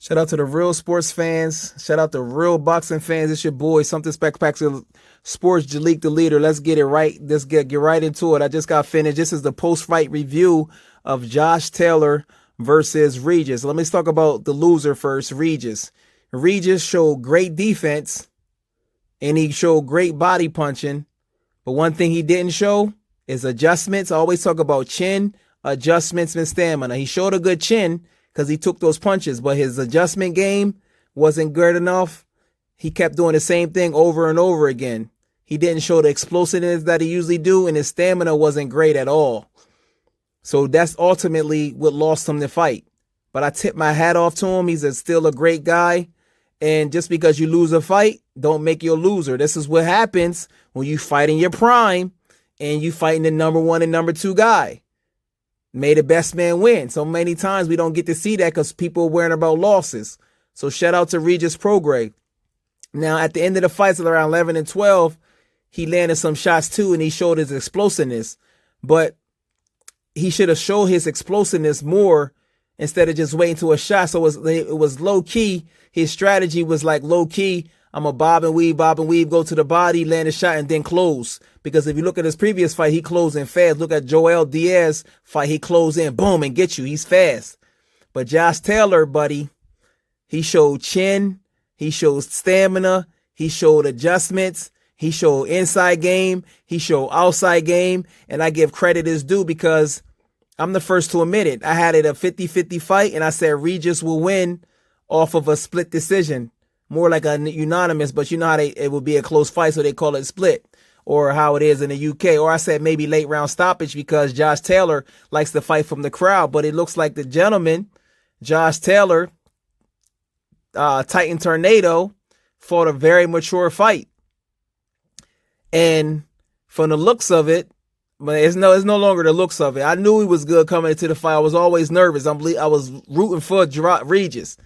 Shout out to the real sports fans. Shout out to real boxing fans. It's your boy, Something Spectacular Sports, Jalik the leader. Let's get it right. Let's get right into it. I just got finished. This is the post-fight review of Josh Taylor versus Regis. Let me talk about the loser first, Regis. Regis showed great defense and he showed great body punching. But one thing he didn't show is adjustments. I always talk about chin, adjustments, and stamina. He showed a good chin because he took those punches, but his adjustment game wasn't good enough. He kept doing the same thing over and over again. He didn't show the explosiveness that he usually do, and his stamina wasn't great at all. So that's ultimately what lost him the fight. But I tip my hat off to him. He's still a great guy. And just because you lose a fight, don't make you a loser. This is what happens when you fight in your prime and you fighting the number one and number two guy. May the best man win. So many times we don't get to see that because people are worrying about losses. So shout out to Regis Prograis. Now, at the end of the fights at around 11 and 12, he landed some shots too, and he showed his explosiveness. But he should have showed his explosiveness more instead of just waiting to a shot. So it was low key. His strategy was like low key. I'm a bob and weave, go to the body, land a shot, and then close. Because if you look at his previous fight, he closed in fast. Look at Joel Diaz fight. He closed in, boom, and get you. He's fast. But Josh Taylor, buddy, he showed chin. He showed stamina. He showed adjustments. He showed inside game. He showed outside game. And I give credit as due because I'm the first to admit it. I had it a 50-50 fight, and I said Regis will win off of a split decision. More like a unanimous, but you know how it would be a close fight, so they call it split, or how it is in the UK. Or I said maybe late round stoppage because Josh Taylor likes to fight from the crowd. But it looks like the gentleman, Josh Taylor, Titan Tornado, fought a very mature fight. And from the looks of it, but it's no longer the looks of it. I knew he was good coming into the fight. I was always nervous. I was rooting for Regis.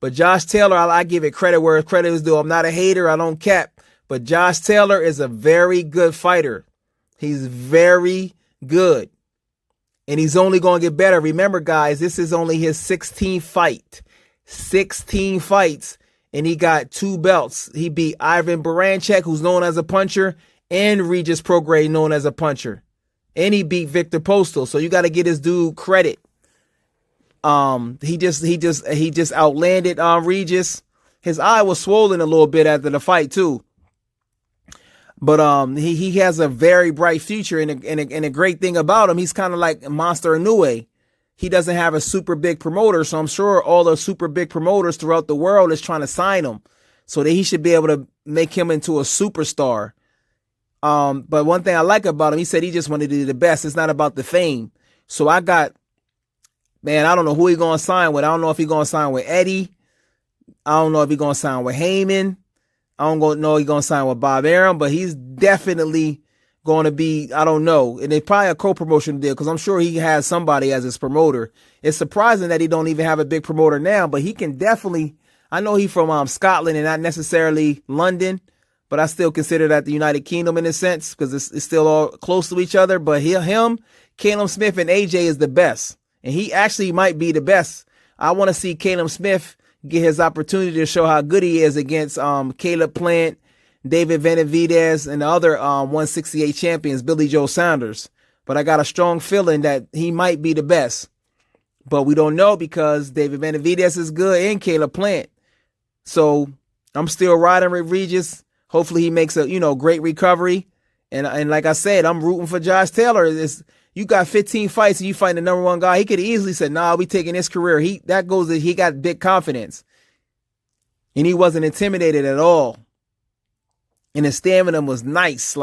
But Josh Taylor, I give it credit where credit is due. I'm not a hater. I don't cap. But Josh Taylor is a very good fighter. He's very good. And he's only going to get better. Remember, guys, this is only his 16th fight. 16 fights. And he got 2 belts. He beat Ivan Baranchek, who's known as a puncher, and Regis Prograis, known as a puncher. And he beat Victor Postal. So you got to get his dude credit. He just outlanded Regis. His eye was swollen a little bit after the fight too. But he has a very bright future, and a great thing about him, he's kind of like Monster Inoue. He doesn't have a super big promoter, so I'm sure all the super big promoters throughout the world is trying to sign him so that he should be able to make him into a superstar. But one thing I like about him, he said he just wanted to do the best. It's not about the fame. So I don't know who he's going to sign with. I don't know if he's going to sign with Eddie. I don't know if he's going to sign with Heyman. I don't know if he's going to sign with Bob Arum, but he's definitely going to be, I don't know. And it's probably a co-promotion deal because I'm sure he has somebody as his promoter. It's surprising that he don't even have a big promoter now, but he can definitely, I know he's from Scotland and not necessarily London, but I still consider that the United Kingdom in a sense because it's still all close to each other. But him, Caleb Smith, and AJ is the best. And he actually might be the best. I want to see Caleb Smith get his opportunity to show how good he is against Caleb Plant, David Benavidez, and the other 168 champions, Billy Joe Saunders. But I got a strong feeling that he might be the best. But we don't know because David Benavidez is good and Caleb Plant. So I'm still riding with Regis. Hopefully he makes a great recovery. And like I said, I'm rooting for Josh Taylor. You got 15 fights and you fight the number one guy. He could have easily said, nah, we taking his career. He got big confidence. And he wasn't intimidated at all. And his stamina was nice.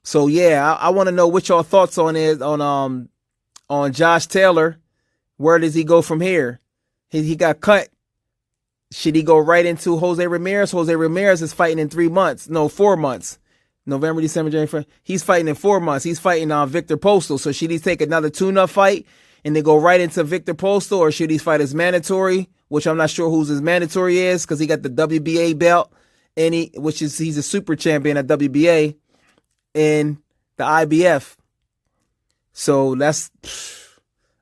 So yeah, I want to know what your thoughts on Josh Taylor. Where does he go from here? He got cut. Should he go right into Jose Ramirez? Jose Ramirez is fighting in 4 months. November, December, January. He's fighting in 4 months. He's fighting Victor Postal. So should he take another tune-up fight and then go right into Victor Postal, or should he fight his mandatory, which I'm not sure whose his mandatory is because he got the WBA belt, and he's a super champion at WBA and the IBF. So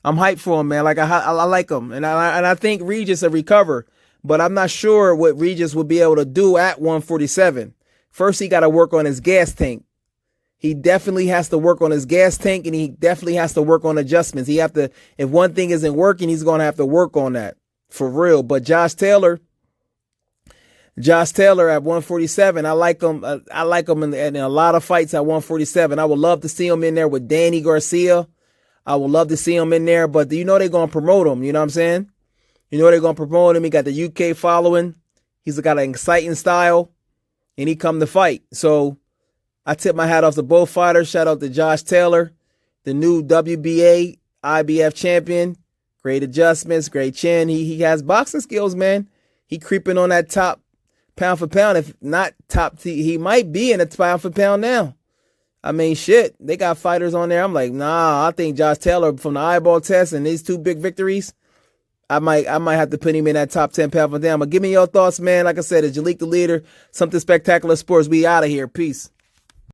I'm hyped for him, man. Like I like him, and I think Regis will recover, but I'm not sure what Regis will be able to do at 147. First, he got to work on his gas tank. He definitely has to work on his gas tank, and he definitely has to work on adjustments. If one thing isn't working, he's going to have to work on that for real. But Josh Taylor at 147, I like him. I like him in a lot of fights at 147. I would love to see him in there with Danny Garcia. I would love to see him in there, but they're going to promote him. You know what I'm saying? They're going to promote him. He got the UK following. He's got an exciting style, and he come to fight. So I tip my hat off to both fighters. Shout out to Josh Taylor, the new WBA IBF champion. Great adjustments, great chin. He has boxing skills, man. He creeping on that top pound for pound. If not top, he might be in a pound for pound now. I mean, shit, they got fighters on there. I'm like, nah, I think Josh Taylor from the eyeball test and these two big victories, I might have to put him in that top 10 pound for pound. But give me your thoughts, man. Like I said, it's Jalik the Leader, Something Spectacular Sports. We out of here. Peace.